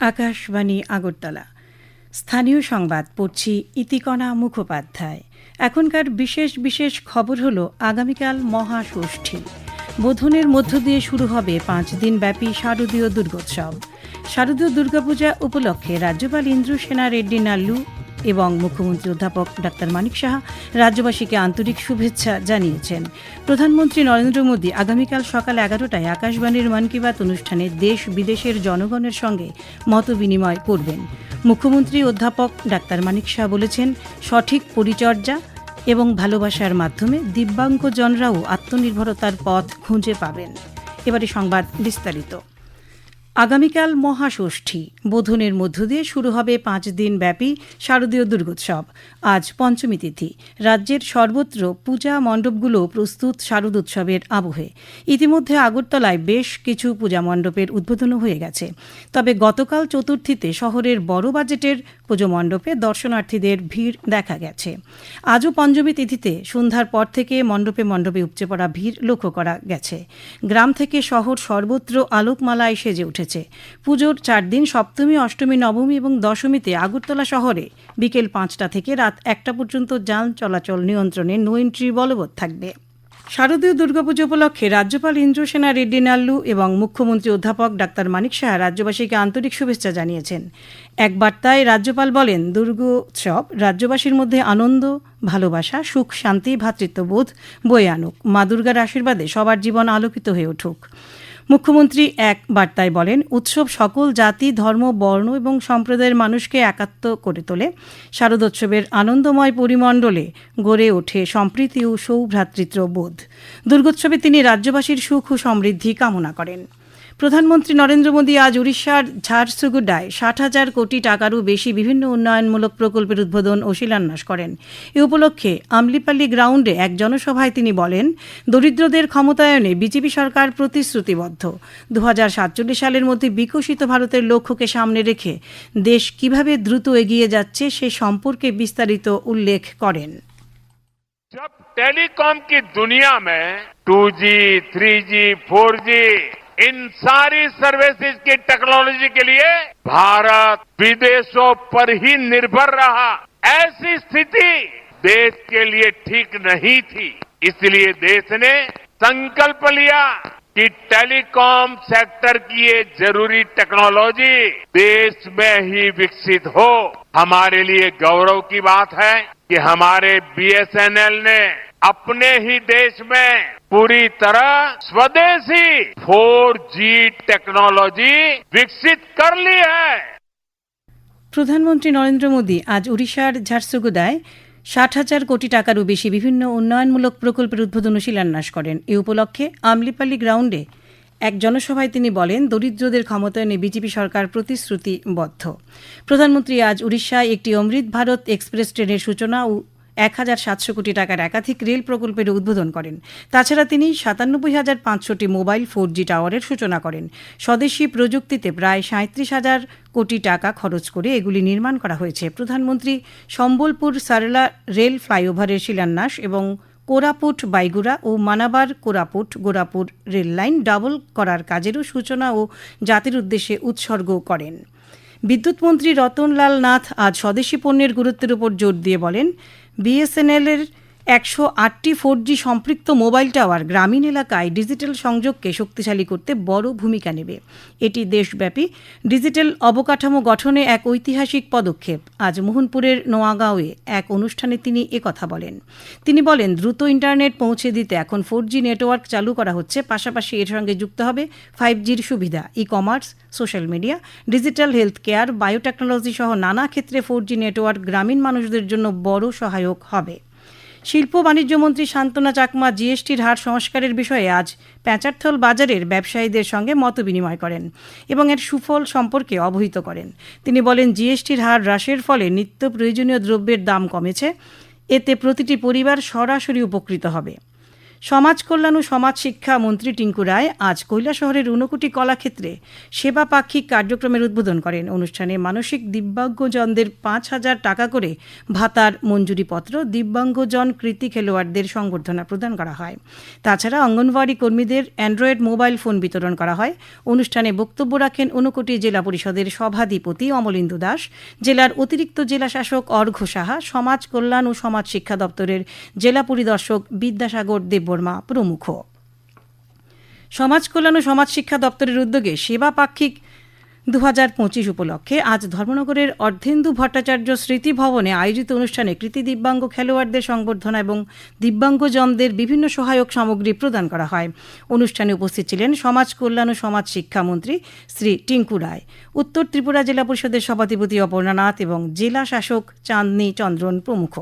আকাশবাণী আগরতলা। স্থানীয় সংবাদ পড়ছি ইতিকণা মুখোপাধ্যায়। এখনকার বিশেষ বিশেষ খবর হলো আগামীকাল মহাষষ্ঠী। বোধনের মধ্য দিয়ে শুরু হবে 5 দিন ব্যাপী শারদীয় দুর্গোৎসব। শারদীয় দুর্গাপূজা উপলক্ষে রাজ্যপাল ইন্দ্রসেনা রেড্ডি নাল্লু এবং মুখ্যমন্ত্রী অধ্যাপক ডাক্তার মানিক সাহা রাজ্যবাসীকে আন্তরিক শুভেচ্ছা জানিয়েছেন। প্রধানমন্ত্রী নরেন্দ্র মোদী আগামীকাল সকাল 11টায় আকাশবাণীর মন কি বাত অনুষ্ঠানে দেশ বিদেশের জনগণের সঙ্গে মত বিনিময় করবেন। মুখ্যমন্ত্রী অধ্যাপক ডাক্তার মানিক সাহা বলেছেন, সঠিক পরিচর্যা এবং ভালোবাসার মাধ্যমে দিব্যাঙ্গজনরাও আত্মনির্ভরতার পথ খুঁজে পাবেন। এবারে সংবাদ বিস্তারিত। আগামীকাল মহাষষ্ঠী। বোধনের মধ্য দিয়ে শুরু হবে 5 দিন ব্যাপী শারদীয় দুর্গোৎসব। আজ পঞ্চমী তিথি। রাজ্যের সর্বত্র পূজা মণ্ডপগুলো প্রস্তুত শারদোৎসবের আবহে। ইতিমধ্যে আগরতলায় বেশ কিছু পূজা মণ্ডপের উদ্বোধনও হয়ে গেছে। তবে গতকাল চতুর্থীতে শহরের বড় বাজেটের পুজো মণ্ডপে দর্শনার্থীদের ভিড় দেখা গেছে। আজও পঞ্চমী তিথিতে সন্ধ্যার পর থেকে মণ্ডপে মণ্ডপে উপচে পড়া ভিড় লক্ষ্য করা গেছে। গ্রাম থেকে শহর সর্বত্র আলোকমালায় সেজে উঠেছে। পুজোর 4 দিন সপ্তমী, অষ্টমী, নবমী এবং দশমীতে আগরতলা শহরে বিকেল 5টা থেকে রাত 1টা পর্যন্ত যান চলাচল নিয়ন্ত্রণে নো এন্ট্রি বলবৎ থাকবে। শারদীয় দুর্গাপুজো উপলক্ষে রাজ্যপাল ইন্দ্রসেনা রেড্ডি নাল্লু এবং মুখ্যমন্ত্রী অধ্যাপক ডাক্তার মানিক সাহা রাজ্যবাসীকে আন্তরিক শুভেচ্ছা জানিয়েছেন। এক বার্তায় রাজ্যপাল বলেন, দুর্গোৎসব রাজ্যবাসীর মধ্যে আনন্দ, ভালোবাসা, সুখ, শান্তি, ভ্রাতৃত্ববোধ বয়ে আনুক। মা দুর্গার আশীর্বাদে সবার জীবন আলোকিত হয়ে উঠুক। মুখ্যমন্ত্রী এক বার্তায় বলেন, উৎসব সকল জাতি, ধর্ম, বর্ণ এবং সম্প্রদায়ের মানুষকে একাত্ম করে তোলে। শারদোৎসবের আনন্দময় পরিমণ্ডলে গড়ে ওঠে সম্প্রীতি ও সৌভ্রাতৃত্ববোধ। দুর্গোৎসবে তিনি রাজ্যবাসীর সুখ ও সমৃদ্ধি কামনা করেন। প্রধানমন্ত্রী নরেন্দ্র মোদী আজ উড়িষ্যার ঝারসুগুডায় 60,000 কোটি টাকারও বেশি বিভিন্ন উন্নয়নমূলক প্রকল্পের উদ্বোধন ও শিলান্যাস করেন। এ উপলক্ষে আমলিপাল্লি গ্রাউন্ডে এক জনসভায় তিনি বলেন, দরিদ্রদের ক্ষমতায়নে বিজেপি সরকার প্রতিশ্রুতিবদ্ধ। 2047 সালের মধ্যে বিকশিত ভারতের লক্ষ্যকে সামনে রেখে দেশ কিভাবে দ্রুত এগিয়ে যাচ্ছে সে সম্পর্কে বিস্তারিত উল্লেখ করেন। जब टेलीकॉम की दुनिया में 2G, 3G, 4G इन सारी सर्विसेज की टेक्नोलॉजी के लिए भारत विदेशों पर ही निर्भर रहा, ऐसी स्थिति देश के लिए ठीक नहीं थी। इसलिए देश ने संकल्प लिया कि टेलीकॉम सेक्टर की ये जरूरी टेक्नोलॉजी देश में ही विकसित हो। हमारे लिए गौरव की बात है कि हमारे BSNL ने अपने ही देश में पूरी तरह स्वदेशी 4G टेक्नोलॉजी विकसित कर ली है। প্রধানমন্ত্রী নরেন্দ্র মোদী আজ উড়িষ্যার ঝারসুগুদায় 60,000 কোটি টাকারও বেশি বিভিন্ন উন্নয়নমূলক প্রকল্পের উদ্বোধন ও শিলান্যাস করেন। এ উপলক্ষে আমলিপাল্লি গ্রাউন্ডে এক জনসভায় তিনি বলেন, দরিদ্রদের ক্ষমতায়নে বিজেপি সরকার প্রতিশ্রুতিবদ্ধ। প্রধানমন্ত্রী আজ উড়িষ্যায় একটি অমৃত ভারত এক্সপ্রেস ট্রেনের সূচনা ও 1,700 কোটি টাকার একাধিক রেল প্রকল্পের উদ্বোধন করেন। তাছাড়া তিনি 97,500টি মোবাইল 4G টাওয়ারের সূচনা করেন। স্বদেশী প্রযুক্তিতে প্রায় 37,000 কোটি টাকা খরচ করে এগুলি নির্মাণ করা হয়েছে। প্রধানমন্ত্রী সম্বলপুর সারলা রেল ফ্লাইওভারের শিলান্যাস এবং কোরাপুট বাইগুড়া ও মানাবার কোরাপুট গোরাপুর রেল লাইন ডাবল করার কাজেরও সূচনা ও জাতির উদ্দেশ্যে উৎসর্গ করেন। বিদ্যুৎমন্ত্রী রতনলাল নাথ আজ স্বদেশী পণ্যের গুরুত্বের উপর জোর দিয়ে বলেন, BSNL এর 108টি 4G সম্পৃক্ত মোবাইল টাওয়ার গ্রামীণ এলাকায় ডিজিটাল সংযোগকে শক্তিশালী করতে বড় ভূমিকা নেবে। এটি দেশব্যাপী ডিজিটাল অবকাঠামো গঠনে এক ঐতিহাসিক পদক্ষেপ। আজ মোহনপুরের নোয়াগাঁওয়ে এক অনুষ্ঠানে তিনি একথা বলেন। তিনি বলেন, দ্রুত ইন্টারনেট পৌঁছে দিতে এখন 4G নেটওয়ার্ক চালু করা হচ্ছে। পাশাপাশি এর সঙ্গে যুক্ত হবে 5Gর সুবিধা। E-commerce, social media, digital health care, biotechnology সহ নানা ক্ষেত্রে 4G নেটওয়ার্ক গ্রামীণ মানুষদের জন্য বড় সহায়ক হবে। শিল্প বাণিজ্য মন্ত্রী শান্তনা চাকমা GSTর হার সংস্কারের বিষয়ে আজ প্যাঁচারথল বাজারের ব্যবসায়ীদের সঙ্গে মতবিনিময় করেন এবং এর সুফল সম্পর্কে অবহিত করেন। তিনি বলেন, GSTর হার হ্রাসের ফলে নিত্য প্রয়োজনীয় দ্রব্যের দাম কমেছে। এতে প্রতিটি পরিবার সরাসরি উপকৃত হবে। সমাজ কল্যাণ ও সমাজ শিক্ষা মন্ত্রী টিঙ্কু রায় আজ কৈলাসহরের ঊনকোটি কলাক্ষেত্রে সেবা পাক্ষিক কার্যক্রমের উদ্বোধন করেন। অনুষ্ঠানে মানসিক দিব্যাঙ্গজনদের 5,000 টাকা করে ভাতার মঞ্জুরিপত্র, দিব্যাঙ্গজন কৃতি খেলোয়াড়দের সংবর্ধনা প্রদান করা হয়। তাছাড়া অঙ্গনওয়াড়ি কর্মীদের অ্যান্ড্রয়েড মোবাইল ফোন বিতরণ করা হয়। অনুষ্ঠানে বক্তব্য রাখেন ঊনকোটি জেলা পরিষদের সভাধিপতি অমলেন্দু দাস, জেলার অতিরিক্ত জেলা শাসক অর্ঘ্য সাহা, সমাজ কল্যাণ ও সমাজ শিক্ষা দপ্তরের জেলা পরিদর্শক বিদ্যাসাগর দেববর্মা প্রমুখ। সমাজ কল্যাণ ও সমাজ শিক্ষা দপ্তরের উদ্যোগে সেবা পাক্ষিক 2025 উপলক্ষে আজ ধর্মনগরের অর্ধেন্দু ভট্টাচার্য স্মৃতি ভবনে আয়োজিত অনুষ্ঠানে কৃতি দিব্যাঙ্গ খেলোয়াড়দের সংবর্ধনা এবং দিব্যাঙ্গজনদের বিভিন্ন সহায়ক সামগ্রী প্রদান করা হয়। অনুষ্ঠানে উপস্থিত ছিলেন সমাজ কল্যাণ ও সমাজ শিক্ষামন্ত্রী শ্রী টিঙ্কু রায়, উত্তর ত্রিপুরা জেলা পরিষদের সভাধিপতি অপর্ণা নাথ এবং জেলা শাসক চাঁদনী চন্দ্রন প্রমুখ।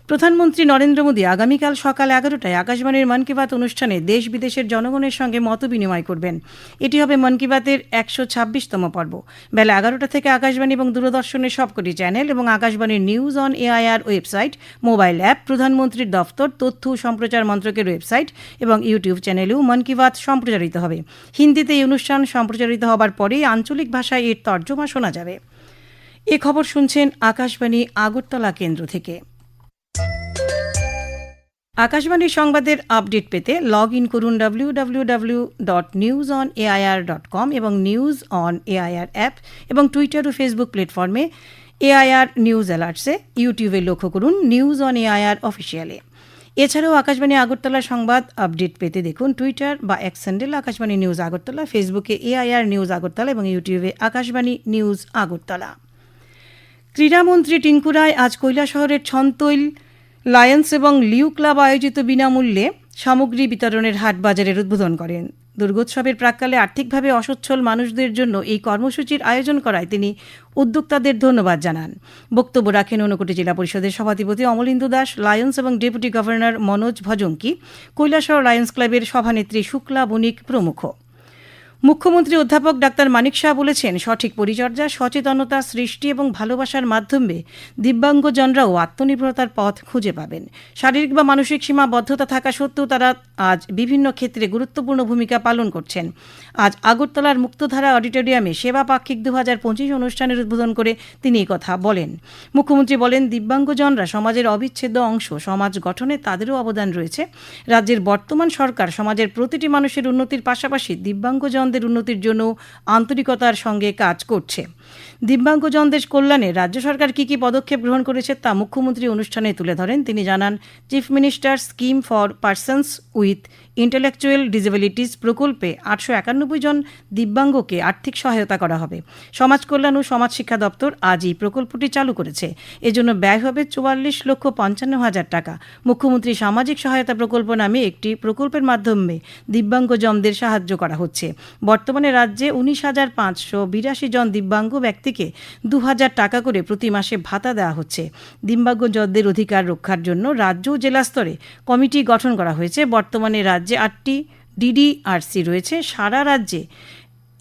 প্রধানমন্ত্রী নরেন্দ্র মোদী আগামীকাল সকাল 11টায় আকাশবাণীর মন কি বাত অনুষ্ঠানে দেশ বিদেশের জনগণের সঙ্গে মত বিনিময় করবেন। এটি হবে মন কি বাতের 126তম পর্ব। বেলা 11টা থেকে আকাশবাণী এবং দূরদর্শনের সবকটি চ্যানেল এবং আকাশবাণীর news on AIR website, mobile app, প্রধানমন্ত্রীর দফতর, তথ্য ও সম্প্রচার মন্ত্রকের ওয়েবসাইট এবং ইউটিউব চ্যানেলেও মন কি বাত সম্প্রচারিত হবে। হিন্দিতে এই অনুষ্ঠান সম্প্রচারিত হবার পরেই আঞ্চলিক ভাষায় এর তর্জমা শোনা যাবে। এ খবর শুনছেন আকাশবাণী আগরতলা কেন্দ্র থেকে। আকাশবাণীর সংবাদের আপডেট পেতে লগ ইন করুন www.newsonair.com এবং নিউজ অন এআইআর অ্যাপ এবং টুইটার ও ফেসবুক প্ল্যাটফর্মে এআইআর নিউজ অ্যালার্টসে, ইউটিউবে লক্ষ্য করুন নিউজ অন এআইআর অফিসিয়ালে। এছাড়াও আকাশবাণী আগরতলা সংবাদ আপডেট পেতে দেখুন টুইটার বা x handle Akashvani news Agartala, ফেসবুকে এআইআর নিউজ আগরতলা এবং ইউটিউবে আকাশবাণী নিউজ আগরতলা। ক্রীড়ামন্ত্রী টিঙ্কু রায় আজ কৈলাসহরের ছন্তৈল লায়ন্স এবং লিউ ক্লাব আয়োজিত বিনামূল্যে সামগ্রী বিতরণের হাট বাজারের উদ্বোধন করেন। দুর্গোৎসবের প্রাক্কালে আর্থিকভাবে অসচ্ছল মানুষদের জন্য এই কর্মসূচির আয়োজন করায় তিনি উদ্যোক্তাদের ধন্যবাদ জানান। বক্তব্য রাখেন ঊনকোটি জেলা পরিষদের সভাধিপতি অমলেন্দু দাস, লায়ন্স এবং deputy governor Manoj Bhajanki, Kailashahar Lions ক্লাবের সভানেত্রী শুক্লা বণিক প্রমুখ। মুখ্যমন্ত্রী অধ্যাপক ডাক্তার মানিক শাহ বলেছেন, সঠিক পরিচর্যা, সচেতনতা সৃষ্টি এবং ভালোবাসার মাধ্যমে দিব্যাঙ্গজনরাও আত্মনির্ভরতার পথ খুঁজে পাবেন। শারীরিক বা মানসিক সীমাবদ্ধতা থাকা সত্ত্বেও তারা আজ বিভিন্ন ক্ষেত্রে গুরুত্বপূর্ণ ভূমিকা পালন করছেন। আজ আগরতলার মুক্তধারা অডিটোরিয়ামে সেবা পাক্ষিক 2025 অনুষ্ঠানের উদ্বোধন করে তিনি এই কথা বলেন। মুখ্যমন্ত্রী বলেন, দিব্যাঙ্গজনরা সমাজের অবিচ্ছেদ্য অংশ, সমাজ গঠনে তাদেরও অবদান রয়েছে। রাজ্যের বর্তমান সরকার সমাজের প্রতিটি মানুষের উন্নতির পাশাপাশি দিব্যাঙ্গজন উন্নতির জন্য আন্তরিকতার সঙ্গে কাজ করছে। দিব্যাঙ্গজনদের কল্যাণে রাজ্য সরকার কি কি পদক্ষেপ গ্রহণ করেছে তা মুখ্যমন্ত্রী অনুষ্ঠানে তুলে ধরেন। তিনি জানান, chief minister scheme for persons with intellectual disabilities প্রকল্পে 891 জন দিব্যাঙ্গকে আর্থিক সহায়তা করা হবে। সমাজ কল্যাণ ও সমাজ শিক্ষা দপ্তর আজ এই প্রকল্পটি চালু করেছে। এজন্য ব্যয় হবে 44,55,000 টাকা। মুখ্যমন্ত্রী সামাজিক সহায়তা প্রকল্প নামে একটি প্রকল্পের মাধ্যমে দিব্যাঙ্গজনদের সাহায্য করা হচ্ছে। বর্তমানে রাজ্যে 19,582 জন দিব্যাঙ্গ ব্যক্তিকে 2,000 টাকা করে প্রতি মাসে ভাতা দেওয়া হচ্ছে। দিব্যাঙ্গজনদের অধিকার রক্ষার জন্য রাজ্য ও জেলা স্তরে কমিটি গঠন করা হয়েছে। বর্তমানে রাজ্যে 8টি ডিডিআরসি রয়েছে। সারা রাজ্যে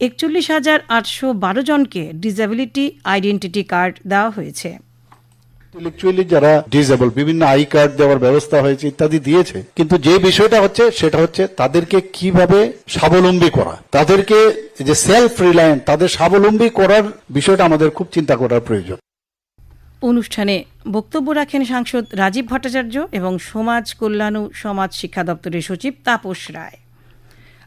41,812 জনকে ডিসেবিলিটি আইডেন্টিটি কার্ড দেওয়া হয়েছে। ইন্টেলেকচুয়ালি যারা ডিসেবল, বিভিন্ন আই কার্ড দেওয়ার ব্যবস্থা হয়েছে, ইত্যাদি দিয়েছে। কিন্তু যে বিষয়টা হচ্ছে সেটা হচ্ছে তাদেরকে কিভাবে স্বাবলম্বী করা, তাদেরকে যে সেলফ রিলায়েন্ট, তাদের স্বাবলম্বী করার বিষয়টা আমাদের খুব চিন্তা করার প্রয়োজন। অনুষ্ঠানে বক্তব্য রাখেন সাংসদ রাজীব ভট্টাচার্য এবং সমাজ কল্যাণ ও সমাজ শিক্ষা দপ্তরের সচিব তাপস রায়।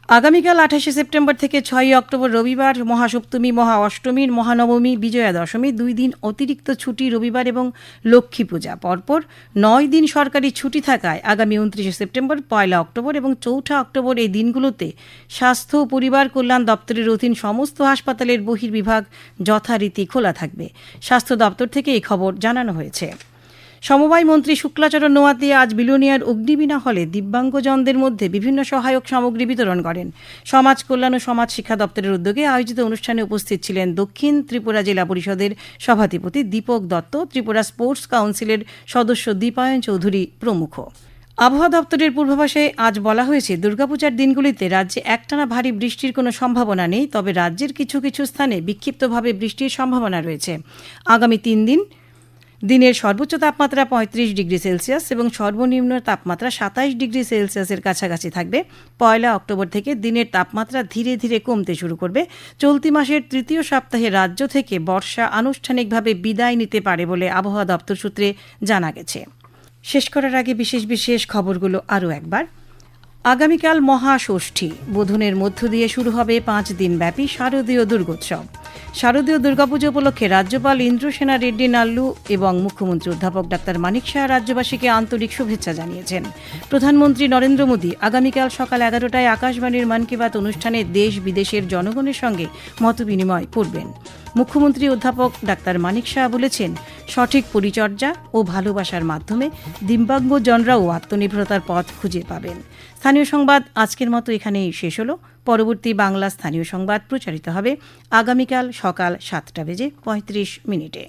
আগামীকাল 28শে সেপ্টেম্বর থেকে 6ই অক্টোবর রবিবার, মহাসপ্তমী, মহা অষ্টমী, মহানবমী, বিজয়া দশমী 2 দিন অতিরিক্ত ছুটি রবিবার এবং লক্ষ্মী পূজা। পরপর 9 দিন সরকারি ছুটি থাকায় আগামী 29শে সেপ্টেম্বর, 1 অক্টোবর এবং 4 অক্টোবর এই দিনগুলোতে স্বাস্থ্য ও পরিবার কল্যাণ দপ্তরের অধীন সমস্ত হাসপাতালের বহির্বিভাগ যথারীতি খোলা থাকবে। স্বাস্থ্য দপ্তর থেকে এই খবর জানানো হয়েছে। সমবায় মন্ত্রী শুক্লাচরণ নোয়াতিয়া আজ বিলোনিয়ার অগ্নিবীণা হলে দিব্যাঙ্গজনদের মধ্যে বিভিন্ন সহায়ক সামগ্রী বিতরণ করেন। সমাজ কল্যাণ ও সমাজ শিক্ষা দপ্তরের উদ্যোগে আয়োজিত অনুষ্ঠানে উপস্থিত ছিলেন দক্ষিণ ত্রিপুরা জেলা পরিষদের সভাধিপতি দীপক দত্ত, ত্রিপুরা স্পোর্টস কাউন্সিলের সদস্য দীপায়ন চৌধুরী প্রমুখ। আবহাওয়া দপ্তরের পূর্বাভাসে আজ বলা হয়েছে, দুর্গাপূজার দিনগুলিতে রাজ্যে একটানা ভারী বৃষ্টির কোনো সম্ভাবনা নেই, তবে রাজ্যের কিছু কিছু স্থানে বিক্ষিপ্তভাবে বৃষ্টির সম্ভাবনা রয়েছে। আগামী 3 দিন দিনের সর্বোচ্চ তাপমাত্রা ৩৫ ডিগ্রি সেলসিয়াস এবং সর্বনিম্ন তাপমাত্রা ২৭ ডিগ্রি সেলসিয়াসের কাছাকাছি থাকবে। ১ অক্টোবর থেকে দিনের তাপমাত্রা ধীরে ধীরে কমতে শুরু করবে। চলতি মাসের তৃতীয় সপ্তাহে রাজ্য থেকে বর্ষা আনুষ্ঠানিকভাবে বিদায় নিতে পারে বলে আবহাওয়া দপ্তর সূত্রে জানা গেছে। শেষ করার আগে বিশেষ বিশেষ খবরগুলো আরও একবার। আগামীকাল মহাষষ্ঠী, বোধনের মধ্য দিয়ে শুরু হবে 5 দিনব্যাপী শারদীয় দুর্গোৎসব। শারদীয় দুর্গাপুজো উপলক্ষে রাজ্যপাল ইন্দ্রসেনা রেড্ডি নাল্লু এবং মুখ্যমন্ত্রী অধ্যাপক ডাক্তার মানিক শাহ রাজ্যবাসীকে আন্তরিক শুভেচ্ছা জানিয়েছেন। প্রধানমন্ত্রী নরেন্দ্র মোদী আগামীকাল সকাল 11টায় আকাশবাণীর মন কি বাত অনুষ্ঠানে দেশ বিদেশের জনগণের সঙ্গে মতবিনিময় করবেন। মুখ্যমন্ত্রী অধ্যাপক ডাক্তার মানিক শাহ বলেছেন, সঠিক পরিচর্যা ও ভালোবাসার মাধ্যমে দিব্যাঙ্গজনরাও আত্মনির্ভরতার পথ খুঁজে পাবেন। স্থানীয় সংবাদ আজকের মতো এখানেই শেষ হলো। পরবর্তী বাংলা স্থানীয় সংবাদ প্রচারিত হবে আগামীকাল সকাল 7:35 মিনিটে।